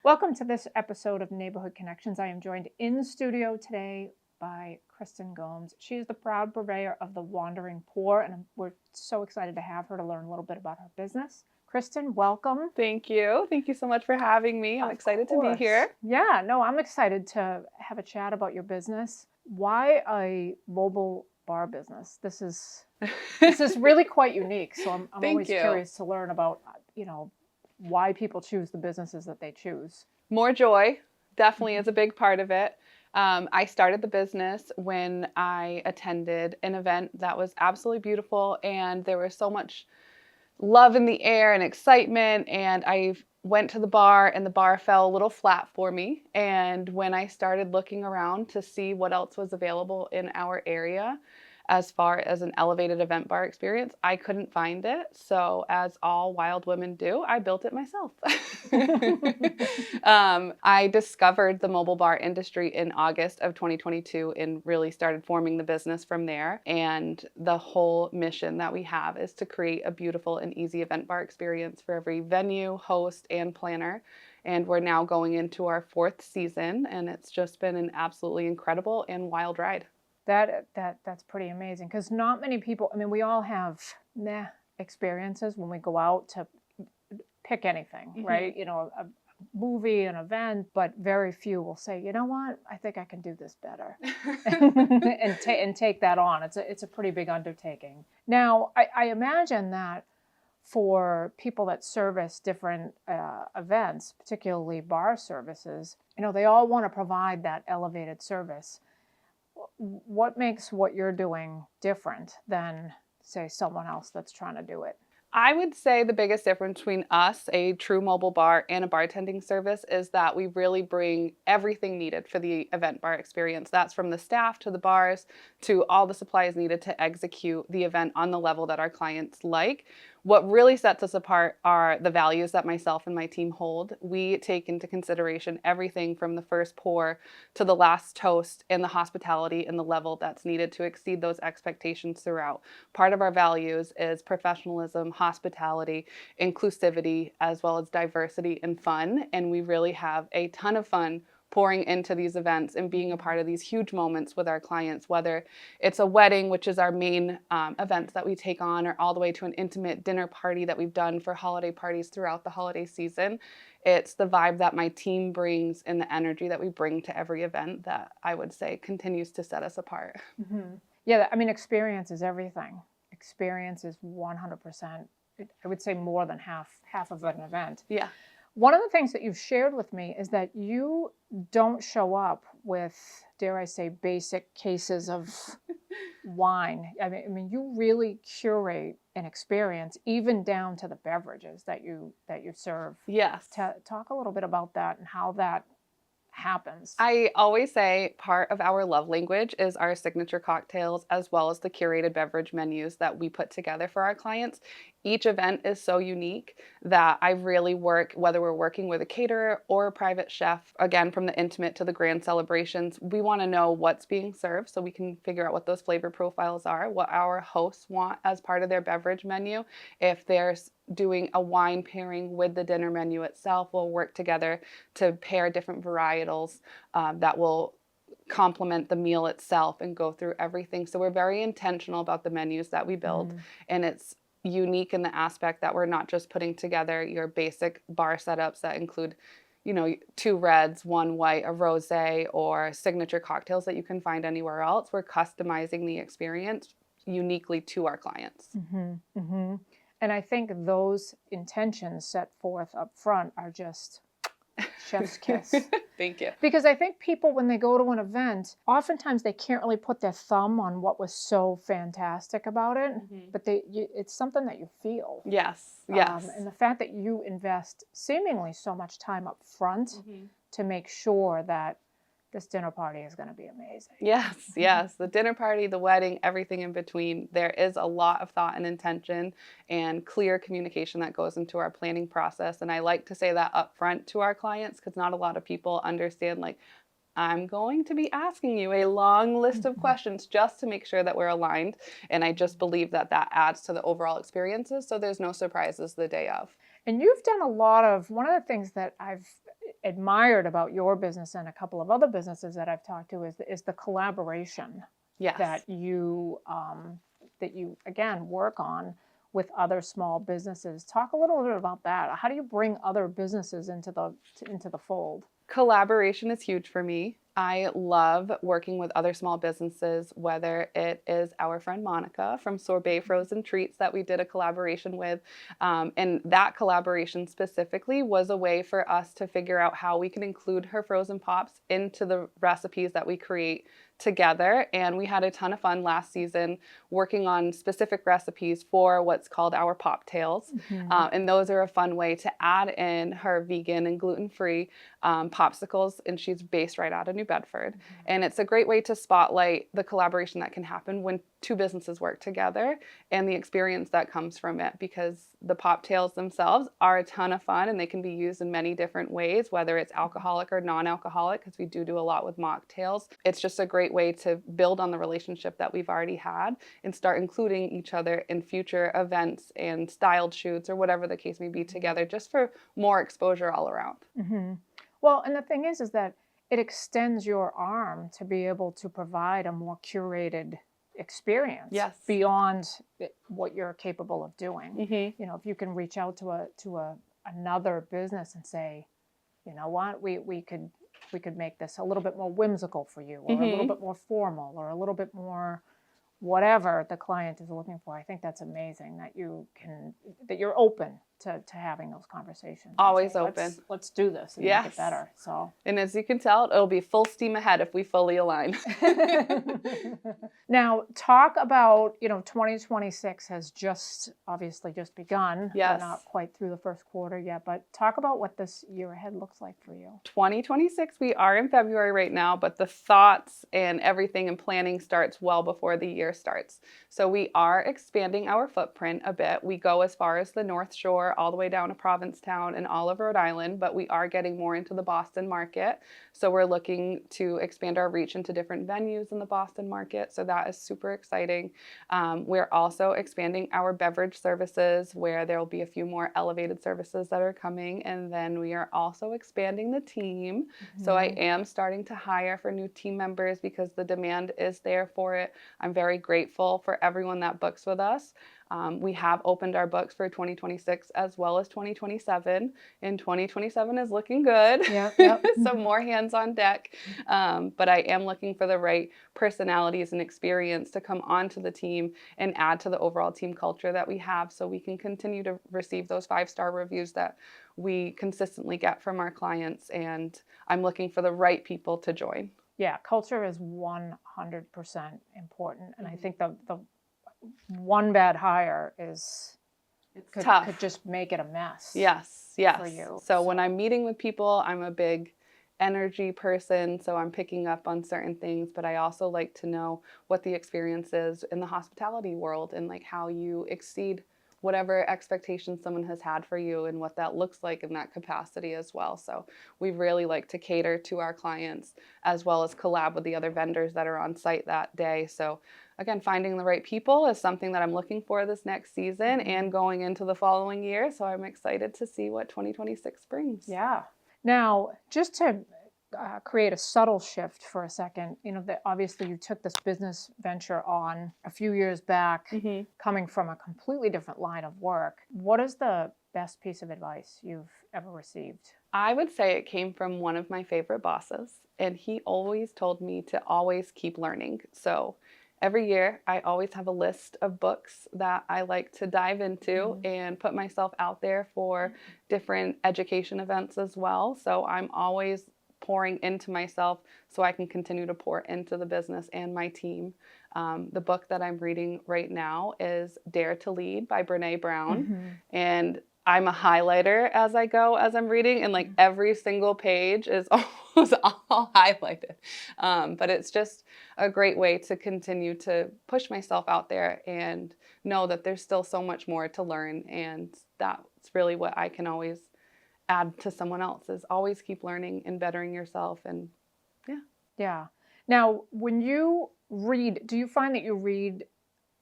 Welcome to this episode of Neighborhood Connections. I am joined in studio today by Kristen Gomes. She is the proud purveyor of the Wandering Poor, and we're so excited to have her to learn a little bit about her business. Kristen, welcome. Thank you. Thank you so much for having me. I'm excited to be here. Yeah, no, I'm excited to have a chat about your business. Why a mobile bar business? This is really quite unique. So I'm always curious to learn about, why people choose the businesses that they choose. More joy definitely is a big part of it. I started the business when I attended an event that was absolutely beautiful, and there was so much love in the air and excitement, and I went to the bar and the bar fell a little flat for me. And when I started looking around to see what else was available in our area as far as an elevated event bar experience, I couldn't find it. So as all wild women do, I built it myself. I discovered the mobile bar industry in August of 2022 and really started forming the business from there. And the whole mission that we have is to create a beautiful and easy event bar experience for every venue, host, and planner. And we're now going into our 4th season, and it's just been an absolutely incredible and wild ride. That's pretty amazing, because not many people, we all have experiences when we go out to pick anything, right? A movie, an event, but very few will say, you know what, I think I can do this better and take that on. It's a pretty big undertaking. Now, I imagine that for people that service different events, particularly bar services, they all want to provide that elevated service. What makes what you're doing different than, say, someone else that's trying to do it? I would say the biggest difference between us, a true mobile bar, and a bartending service is that we really bring everything needed for the event bar experience. That's from the staff to the bars to all the supplies needed to execute the event on the level that our clients like. What really sets us apart are the values that myself and my team hold. We take into consideration everything from the first pour to the last toast, and the hospitality and the level that's needed to exceed those expectations throughout. Part of our values is professionalism, hospitality, inclusivity, as well as diversity and fun. And we really have a ton of fun pouring into these events and being a part of these huge moments with our clients, whether it's a wedding, which is our main event that we take on, or all the way to an intimate dinner party that we've done for holiday parties throughout the holiday season. It's the vibe that my team brings and the energy that we bring to every event that I would say continues to set us apart. Mm-hmm. Yeah, experience is everything. Experience is 100%, I would say, more than half of an event. Yeah. One of the things that you've shared with me is that you don't show up with, dare I say, basic cases of wine. You really curate an experience, even down to the beverages that you serve. Yes. Talk a little bit about that and how that happens. I always say part of our love language is our signature cocktails, as well as the curated beverage menus that we put together for our clients. Each event is so unique that I really work, whether we're working with a caterer or a private chef, again, from the intimate to the grand celebrations, we want to know what's being served so we can figure out what those flavor profiles are, what our hosts want as part of their beverage menu. If they're doing a wine pairing with the dinner menu itself, we'll work together to pair different varietals that will complement the meal itself and go through everything. So we're very intentional about the menus that we build, and it's unique in the aspect that we're not just putting together your basic bar setups that include 2 reds, 1 white, a rosé, or signature cocktails that you can find anywhere else. We're customizing the experience uniquely to our clients. Mm-hmm. Mm-hmm. And I think those intentions set forth up front are just chef's kiss. Thank you. Because I think people, when they go to an event, oftentimes they can't really put their thumb on what was so fantastic about it, but it's something that you feel. Yes, yes. And the fact that you invest seemingly so much time up front to make sure that this dinner party is going to be amazing. Yes, yes. The dinner party, the wedding, everything in between. There is a lot of thought and intention and clear communication that goes into our planning process. And I like to say that up front to our clients, because not a lot of people understand, I'm going to be asking you a long list of questions just to make sure that we're aligned. And I just believe that adds to the overall experiences, so there's no surprises the day of. And you've done a lot of, one of the things that admired about your business and a couple of other businesses that I've talked to is the collaboration Yes. that you again work on with other small businesses. Talk a little bit about that. How do you bring other businesses into the fold? Collaboration is huge for me. I love working with other small businesses, whether it is our friend Monica from Sorbet Frozen Treats that we did a collaboration with. And that collaboration specifically was a way for us to figure out how we can include her frozen pops into the recipes that we create together. And we had a ton of fun last season working on specific recipes for what's called our pop tails. And those are a fun way to add in her vegan and gluten-free popsicles, and she's based right out of New Bedford. And it's a great way to spotlight the collaboration that can happen when two businesses work together and the experience that comes from it, because the pop tails themselves are a ton of fun and they can be used in many different ways, whether it's alcoholic or non-alcoholic, because we do a lot with mocktails. It's just a great way to build on the relationship that we've already had and start including each other in future events and styled shoots or whatever the case may be together, just for more exposure all around. Well, and the thing is that it extends your arm to be able to provide a more curated experience beyond what you're capable of doing. You know, if you can reach out to another business and say, you know what, we could make this a little bit more whimsical for you, or a little bit more formal, or a little bit more whatever the client is looking for. I think that's amazing that you're open to having those conversations. Always open. Let's do this and make it better. So, and as you can tell, it'll be full steam ahead if we fully align. Now, talk about, 2026 has obviously just begun. Yes. We're not quite through the first quarter yet, but talk about what this year ahead looks like for you. 2026, we are in February right now, but the thoughts and everything and planning starts well before the year starts. So we are expanding our footprint a bit. We go as far as the North Shore, all the way down to Provincetown and all of Rhode Island, but we are getting more into the Boston market. So we're looking to expand our reach into different venues in the Boston market. So that is super exciting. We're also expanding our beverage services, where there will be a few more elevated services that are coming. And then we are also expanding the team. So I am starting to hire for new team members because the demand is there for it. I'm very grateful for everyone that books with us. We have opened our books for 2026 as well as 2027, and 2027 is looking good. Yep. So more hands on deck. But I am looking for the right personalities and experience to come onto the team and add to the overall team culture that we have, so we can continue to receive those 5-star reviews that we consistently get from our clients. And I'm looking for the right people to join. Yeah, culture is 100% important. And I think the one bad hire could tough. Could just make it a mess. Yes. For you. So when I'm meeting with people, I'm a big energy person, so I'm picking up on certain things, but I also like to know what the experience is in the hospitality world, and like how you exceed whatever expectations someone has had for you and what that looks like in that capacity as well. So we really like to cater to our clients as well as collab with the other vendors that are on site that day. So again, finding the right people is something that I'm looking for this next season and going into the following year. So I'm excited to see what 2026 brings. Yeah. Now, just to create a subtle shift for a second, obviously you took this business venture on a few years back, coming from a completely different line of work. What is the best piece of advice you've ever received? I would say it came from one of my favorite bosses, and he always told me to always keep learning. So every year, I always have a list of books that I like to dive into and put myself out there for different education events as well. So I'm always pouring into myself so I can continue to pour into the business and my team. The book that I'm reading right now is Dare to Lead by Brene Brown. And I'm a highlighter as I go, as I'm reading, and like every single page is almost all highlighted. But it's just a great way to continue to push myself out there and know that there's still so much more to learn. And that's really what I can always add to someone else, is always keep learning and bettering yourself. And yeah. Now, when you read, do you find that you read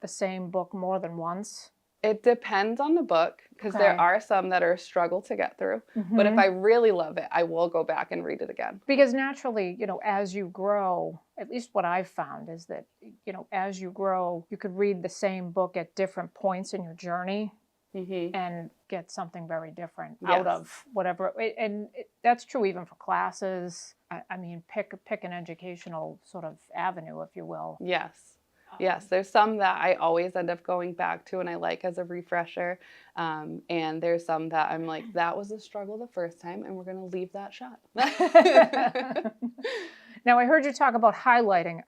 the same book more than once? It depends on the book, because Okay. there are some that are a struggle to get through. But if Mhm. I really love it, I will go back and read it again. Because naturally, as you grow, at least what I've found is that, as you grow, you could read the same book at different points in your journey Mm-hmm. and get something very different out Yes. of whatever. That's true even for classes. I mean, pick an educational sort of avenue, if you will. Yes. Yes, there's some that I always end up going back to and I like as a refresher. And there's some that I'm like, that was a struggle the first time and we're going to leave that shut. Now, I heard you talk about highlighting.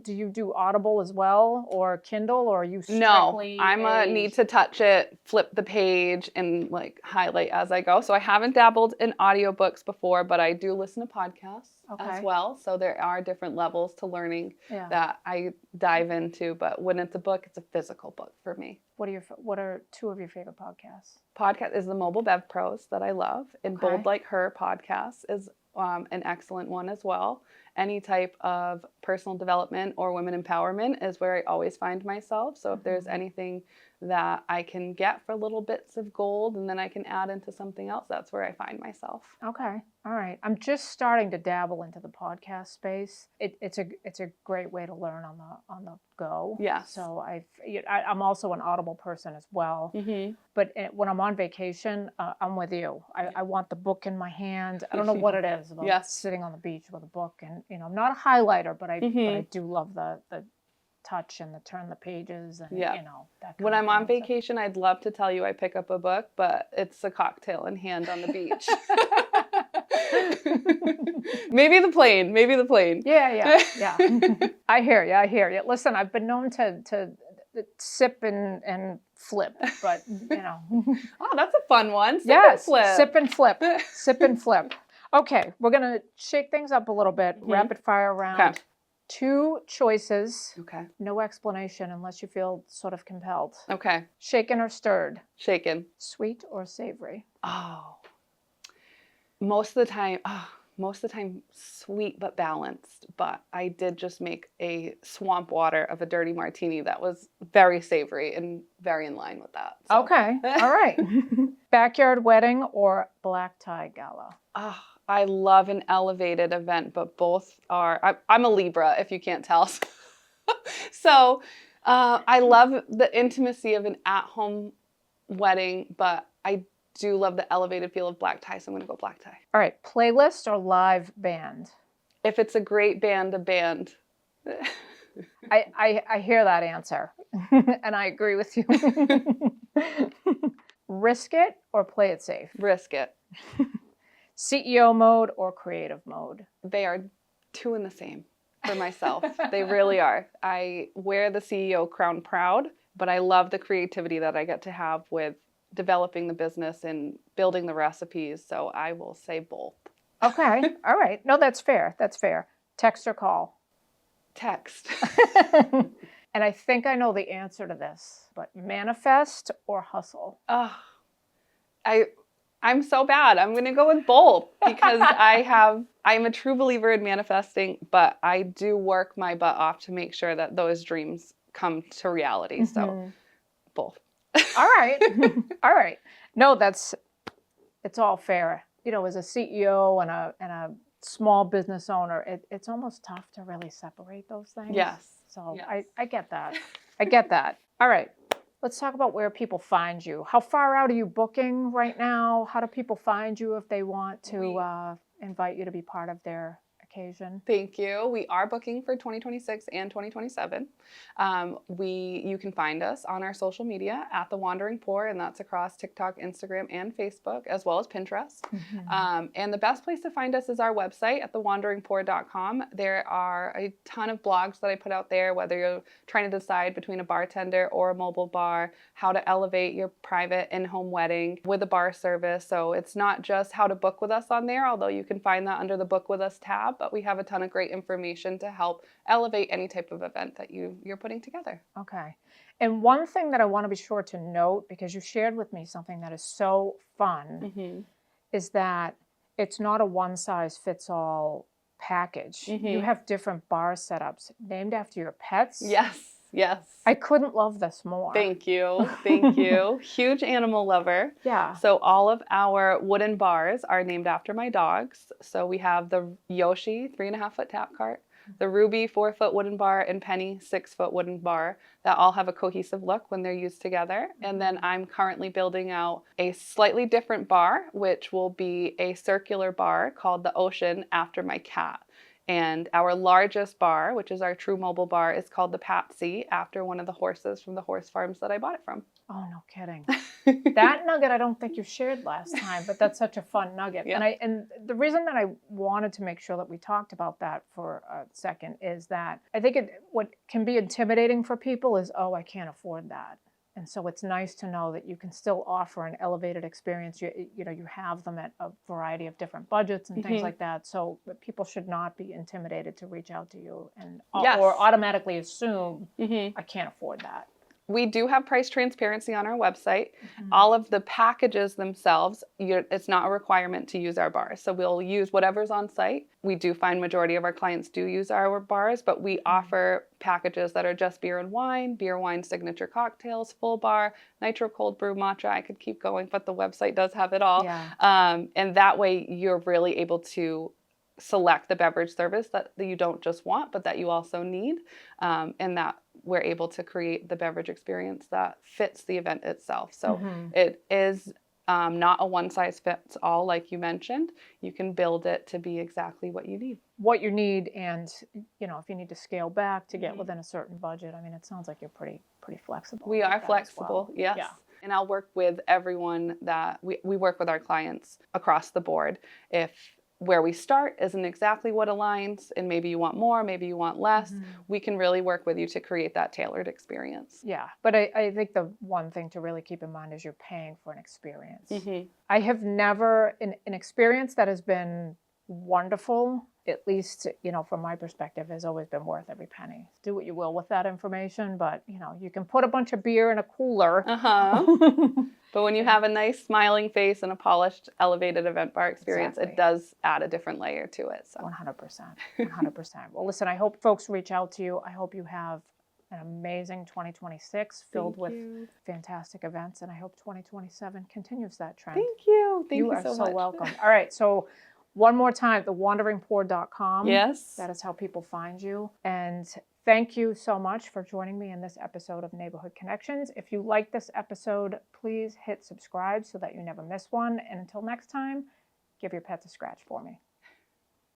Do you do Audible as well, or Kindle, or are you No, strictly I'm a need to touch it, flip the page, and like highlight as I go. So I haven't dabbled in audiobooks before, but I do listen to podcasts as Okay. well. So there are different levels to learning Yeah. that I dive into. But when it's a book, it's a physical book for me. What are two of your favorite podcasts? Podcast is the Mobile Bev Pros that I love, and Okay. Bold Like Her podcast is an excellent one as well. Any type of personal development or women empowerment is where I always find myself. So if there's anything that I can get for little bits of gold and then I can add into something else, that's where I find myself. Okay. All right. I'm just starting to dabble into the podcast space. It's a great way to learn on the go. Yes. So I'm also an Audible person as well. Mm-hmm. But when I'm on vacation, I'm with you. I want the book in my hand. I don't know what it is about Yes. sitting on the beach with a book. And I'm not a highlighter, but I Mm-hmm. do love the touch and the turn the pages and Yeah. that kind When of I'm on thing. vacation, I'd love to tell you I pick up a book, but it's a cocktail in hand on the beach. Maybe the plane. Yeah. I hear you. Listen, I've been known to sip and flip, but Oh, that's a fun one. Sip yes, and flip. sip and flip, sip and flip. Okay, we're gonna shake things up a little bit. Mhm. Rapid fire round. Okay. 2 choices. Okay. No explanation unless you feel sort of compelled. Okay. Shaken or stirred? Shaken. Sweet or savory? Oh. Most of the time sweet but balanced. But I did just make a swamp water of a dirty martini that was very savory and very in line with that. So. Okay. All right. Backyard wedding or black tie gala? Oh, I love an elevated event, but both are. I'm a Libra, if you can't tell. So I love the intimacy of an at-home wedding, but I do love the elevated feel of black tie, so I'm going to go black tie. All right. Playlist or live band? If it's a great band, a band. I hear that answer, and I agree with you. Risk it or play it safe? Risk it. CEO mode or creative mode? They are two in the same for myself. They really are. I wear the CEO crown proud, but I love the creativity that I get to have with developing the business and building the recipes. So I will say both. Okay. All right. No, that's fair. Text or call? Text. And I think I know the answer to this, but manifest or hustle? Oh, I'm so bad. I'm going to go with both because I'm a true believer in manifesting, but I do work my butt off to make sure that those dreams come to reality. So both. All right. All right. No, it's all fair. As a CEO and a small business owner, it's almost tough to really separate those things. Yes. So Yes. I get that. All right. Let's talk about where people find you. How far out are you booking right now? How do people find you if they want to invite you to be part of their occasion? Thank you. We are booking for 2026 and 2027. You can find us on our social media at The Wandering Poor, and that's across TikTok, Instagram, and Facebook, as well as Pinterest. And the best place to find us is our website at thewanderingpoor.com. There are a ton of blogs that I put out there, whether you're trying to decide between a bartender or a mobile bar, how to elevate your private in-home wedding with a bar service. So it's not just how to book with us on there, although you can find that under the Book With Us tab, but we have a ton of great information to help elevate any type of event that you're putting together. Okay. And one thing that I want to be sure to note, because you shared with me something that is so fun, is that it's not a one-size-fits-all package. You have different bar setups named after your pets. Yes. Yes. I couldn't love this more. Thank you. Thank you. Huge animal lover. Yeah. So all of our wooden bars are named after my dogs. So we have the Yoshi 3.5-foot tap cart, the Ruby 4-foot wooden bar, and Penny 6-foot wooden bar that all have a cohesive look when they're used together. And then I'm currently building out a slightly different bar, which will be a circular bar called the Ocean after my cat. And our largest bar, which is our true mobile bar, is called the Patsy after one of the horses from the horse farms that I bought it from. Oh, no kidding. That nugget I don't think you shared last time, but that's such a fun nugget. Yeah. And the reason that I wanted to make sure that we talked about that for a second is that I think what can be intimidating for people is, oh, I can't afford that. And so it's nice to know that you can still offer an elevated experience. You know, you have them at a variety of different budgets and things like that. So people should not be intimidated to reach out to you and or automatically assume I can't afford that. We do have price transparency on our website. All of the packages themselves, it's not a requirement to use our bars. So we'll use whatever's on site. We do find majority of our clients do use our bars, but we offer packages that are just beer, wine signature cocktails, full bar, nitro cold brew, matcha. I could keep going, but the website does have it all. Yeah. And that way you're really able to select the beverage service that you don't just want, but that you also need, and that we're able to create the beverage experience that fits the event itself. So it is not a one-size-fits-all, like you mentioned. You can build it to be exactly what you need. What you need, and you know, if you need to scale back to get within a certain budget. I mean, it sounds like you're pretty flexible. We are flexible, yes. Yeah. And I'll work with everyone that we work with our clients across the board. If where we start isn't exactly what aligns, and maybe you want more, maybe you want less, we can really work with you to create that tailored experience. Yeah, but I think the one thing to really keep in mind is you're paying for an experience. I have never, an experience that has been wonderful, at least, you know, from my perspective, has always been worth every penny. Do what you will with that information, but, you know, you can put a bunch of beer in a cooler. But when you have a nice smiling face and a polished, elevated event bar experience, it does add a different layer to it. So 100%. 100%. Well, listen, I hope folks reach out to you. I hope you have an amazing 2026 filled with fantastic events, and I hope 2027 continues that trend. Thank you. Thank you are so so much. welcome. All right, so one more time, thewanderingpoor.com. Yes. That is how people find you. And thank you so much for joining me in this episode of Neighborhood Connections. If you like this episode, please hit subscribe so that you never miss one. And until next time, give your pets a scratch for me.